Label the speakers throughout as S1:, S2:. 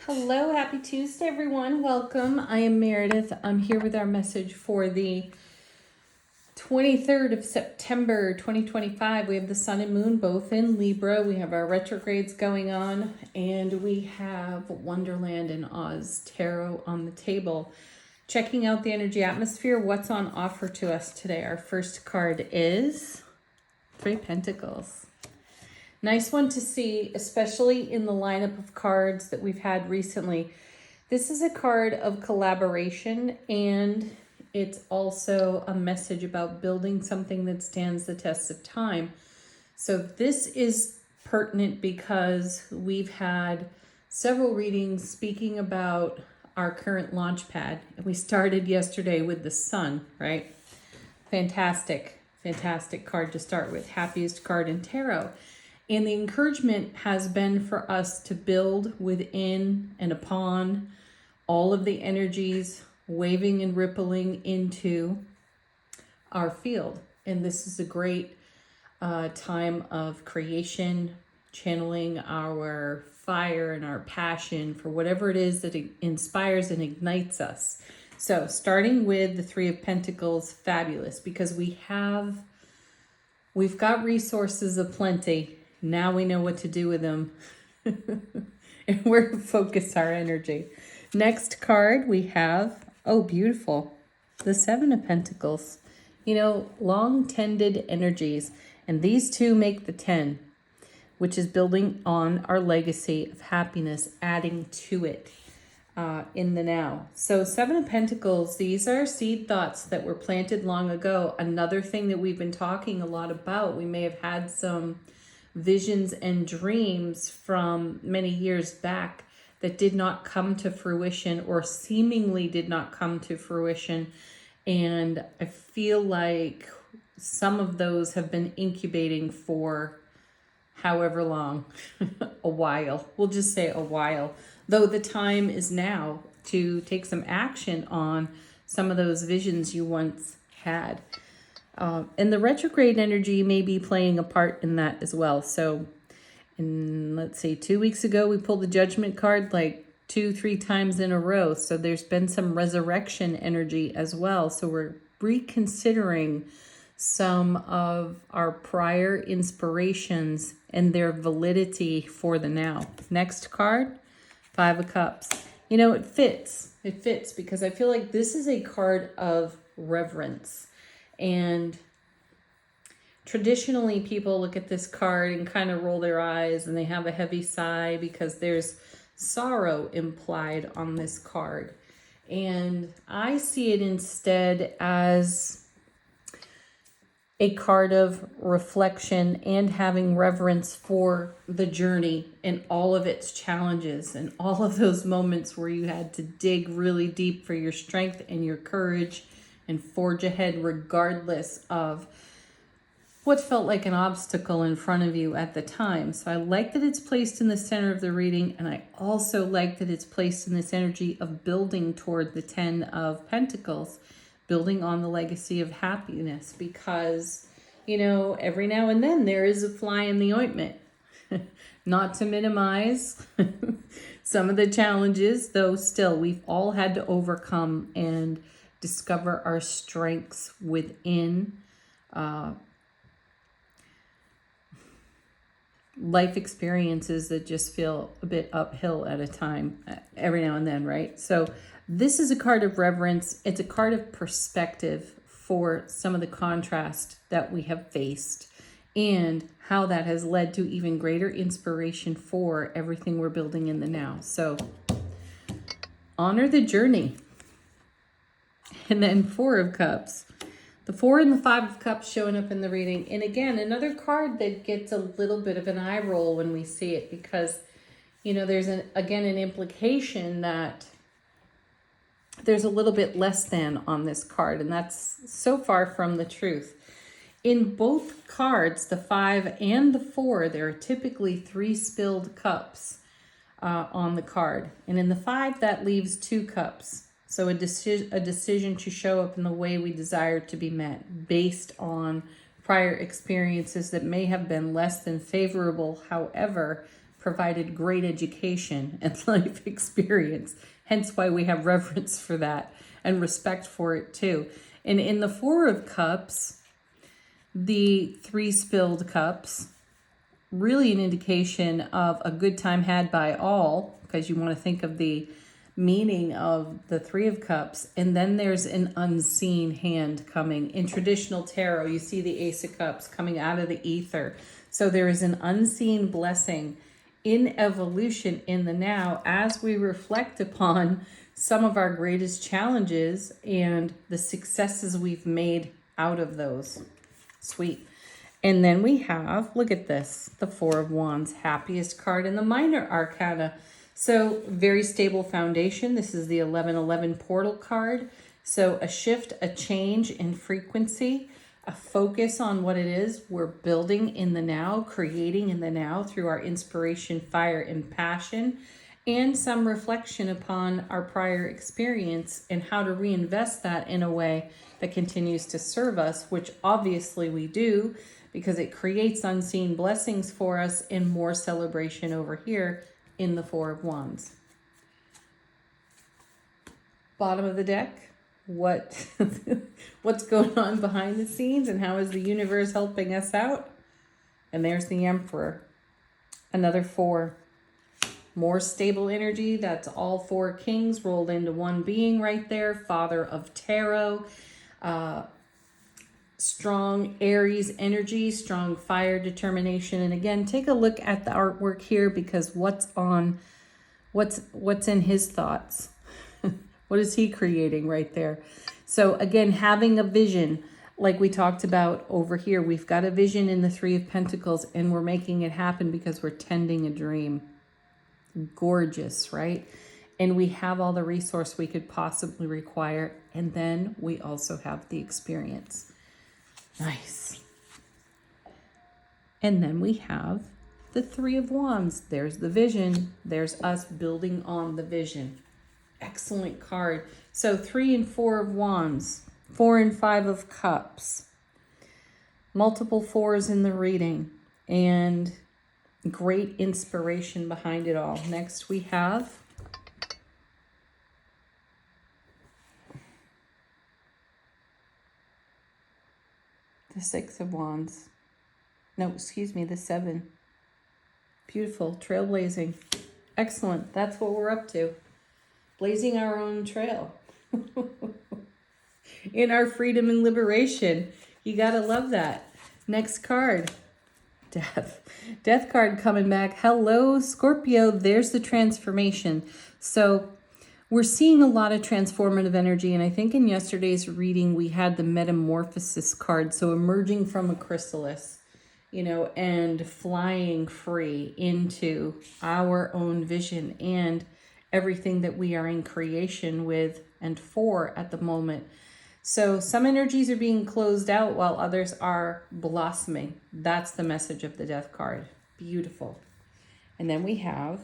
S1: Hello, happy Tuesday, everyone. Welcome. I am Meredith. I'm here with our message for the 23rd of September 2025. We have the sun and moon both in Libra. We have our retrogrades going on, and we have Wonderland and Oz Tarot on the table. Checking out the energy atmosphere, what's on offer to us today. Our first card is Three of Pentacles. Nice one to see, especially in the lineup of cards that we've had recently. This is a card of collaboration, and it's also a message about building something that stands the test of time. So this is pertinent because we've had several readings speaking about our current launch pad. And we started yesterday with the sun, right? Fantastic card to start with. Happiest card in tarot. And the encouragement has been for us to build within and upon all of the energies waving and rippling into our field. And this is a great time of creation, channeling our fire and our passion for whatever it is that inspires and ignites us. So starting with the Three of Pentacles, fabulous, because we've got resources aplenty. Now we know what to do with them and where to focus our energy. Next card we have, oh, beautiful, the Seven of Pentacles. You know, long-tended energies. And these two make the 10, which is building on our legacy of happiness, adding to it in the now. So Seven of Pentacles, these are seed thoughts that were planted long ago. Another thing that we've been talking a lot about, we may have had some visions and dreams from many years back that did not come to fruition or seemingly did not come to fruition. And I feel like some of those have been incubating for however long, a while. We'll just say a while. Though the time is now to take some action on some of those visions you once had. And the retrograde energy may be playing a part in that as well. So, let's see, 2 weeks ago, we pulled the Judgment card like 2-3 times in a row. So there's been some resurrection energy as well. So we're reconsidering some of our prior inspirations and their validity for the now. Next card, Five of Cups. You know, it fits because I feel like this is a card of reverence. And traditionally, people look at this card and kind of roll their eyes and they have a heavy sigh because there's sorrow implied on this card. And I see it instead as a card of reflection and having reverence for the journey and all of its challenges and all of those moments where you had to dig really deep for your strength and your courage and forge ahead regardless of what felt like an obstacle in front of you at the time. So I like that it's placed in the center of the reading, and I also like that it's placed in this energy of building toward the 10 of Pentacles, building on the legacy of happiness, because, you know, every now and then there is a fly in the ointment. Not to minimize some of the challenges, though still we've all had to overcome and discover our strengths within life experiences that just feel a bit uphill at a time every now and then, right? So this is a card of reverence. It's a card of perspective for some of the contrast that we have faced and how that has led to even greater inspiration for everything we're building in the now. So honor the journey. And then Four of Cups. The Four and the Five of Cups showing up in the reading. And again, another card that gets a little bit of an eye roll when we see it because, you know, there's an implication that there's a little bit less than on this card. And that's so far from the truth. In both cards, the 5 and the 4, there are typically 3 spilled cups on the card. And in the 5, that leaves 2 cups. So a decision to show up in the way we desire to be met based on prior experiences that may have been less than favorable. However, provided great education and life experience. Hence why we have reverence for that and respect for it too. And in the Four of Cups, the 3 spilled cups, really an indication of a good time had by all, because you want to think of the meaning of the 3 of Cups. And then there's an unseen hand coming. In traditional tarot, you see the Ace of Cups coming out of the ether. So there is an unseen blessing in evolution in the now as we reflect upon some of our greatest challenges and the successes we've made out of those. Sweet. And then we have, look at this, the Four of Wands, happiest card in the minor arcana. So very stable foundation. This is the 1111 portal card. So a shift, a change in frequency, a focus on what it is we're building in the now, creating in the now through our inspiration, fire, and passion, and some reflection upon our prior experience and how to reinvest that in a way that continues to serve us, which obviously we do, because it creates unseen blessings for us and more celebration over here in the Four of Wands. Bottom of the deck, what's going on behind the scenes and how is the universe helping us out? And there's the Emperor. Another 4. More stable energy. That's all 4 kings rolled into one being right there. Father of Tarot. Strong Aries energy, strong fire determination. And again, take a look at the artwork here, because what's in his thoughts? What is he creating right there? So again, having a vision, like we talked about over here, we've got a vision in the 3 of Pentacles and we're making it happen because we're tending a dream. Gorgeous, right? And we have all the resource we could possibly require. And then we also have the experience. Nice. And then we have the 3 of Wands. There's the vision. There's us building on the vision. Excellent card. So 3 and 4 of Wands, 4 and 5 of Cups, multiple 4s in the reading, and great inspiration behind it all. Next we have the 6 of Wands. No, excuse me, the 7. Beautiful, trailblazing. Excellent, that's what we're up to. Blazing our own trail. In our freedom and liberation. You gotta love that. Next card, Death. Death card coming back. Hello, Scorpio, there's the transformation. So we're seeing a lot of transformative energy, and I think in yesterday's reading we had the metamorphosis card, so emerging from a chrysalis, and flying free into our own vision and everything that we are in creation with and for at the moment. So some energies are being closed out while others are blossoming. That's the message of the Death card. Beautiful. And then we have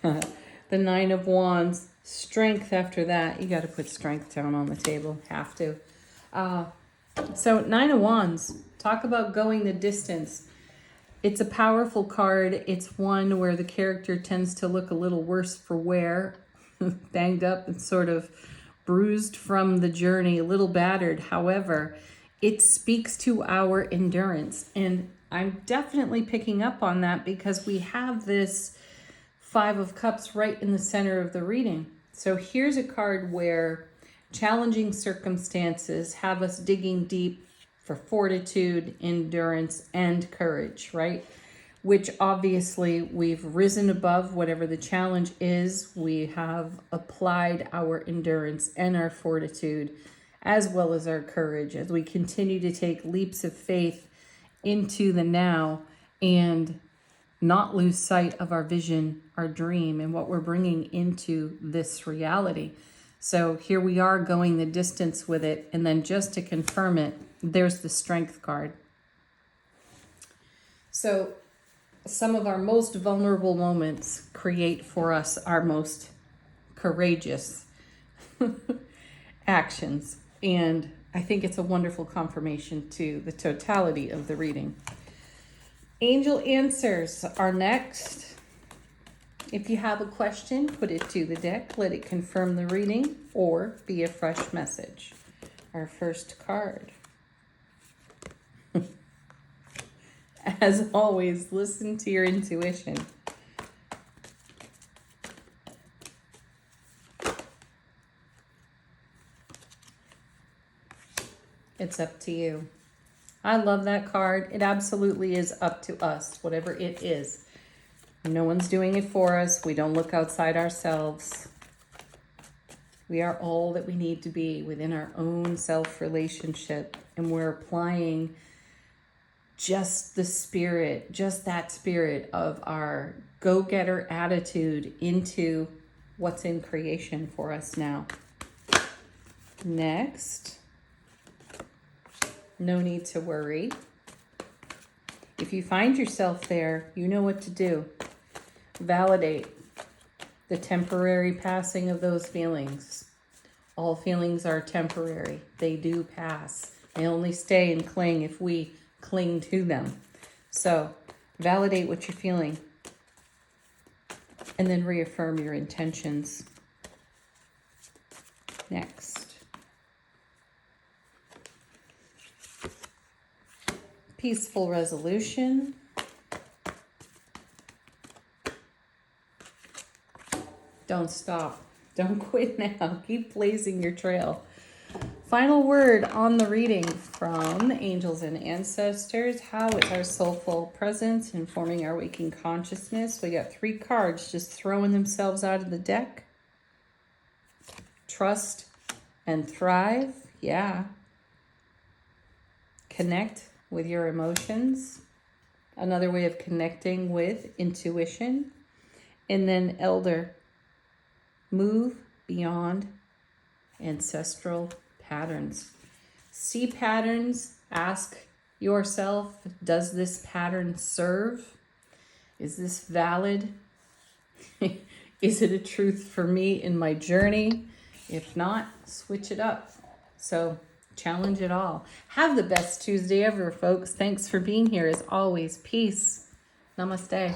S1: the 9 of Wands, strength after that. You got to put strength down on the table. Have to. So 9 of Wands, talk about going the distance. It's a powerful card. It's one where the character tends to look a little worse for wear, banged up and sort of bruised from the journey, a little battered. However, it speaks to our endurance. And I'm definitely picking up on that because we have this 5 of Cups right in the center of the reading. So here's a card where challenging circumstances have us digging deep for fortitude, endurance, and courage, right? Which obviously we've risen above whatever the challenge is. We have applied our endurance and our fortitude as well as our courage as we continue to take leaps of faith into the now and not lose sight of our vision, our dream, and what we're bringing into this reality. So here we are going the distance with it. And then just to confirm it, there's the strength card. So some of our most vulnerable moments create for us our most courageous actions. And I think it's a wonderful confirmation to the totality of the reading. Angel answers are next. If you have a question, put it to the deck. Let it confirm the reading or be a fresh message. Our first card. As always, listen to your intuition. It's up to you. I love that card. It absolutely is up to us, whatever it is. No one's doing it for us. We don't look outside ourselves. We are all that we need to be within our own self-relationship. And we're applying just the spirit, just that spirit of our go-getter attitude into what's in creation for us now. Next. No need to worry. If you find yourself there, you know what to do. Validate the temporary passing of those feelings. All feelings are temporary. They do pass. They only stay and cling if we cling to them. So validate what you're feeling and then reaffirm your intentions. Next. Peaceful resolution. Don't stop. Don't quit now. Keep blazing your trail. Final word on the reading from angels and ancestors. How is our soulful presence informing our waking consciousness? We got 3 cards just throwing themselves out of the deck. Trust and thrive. Yeah. Connect with your emotions. Another way of connecting with intuition. And then elder. Move beyond ancestral patterns. See patterns. Ask yourself, does this pattern serve? Is this valid? Is it a truth for me in my journey? If not, switch it up. So challenge it all. Have the best Tuesday ever, folks. Thanks for being here as always. Peace. Namaste.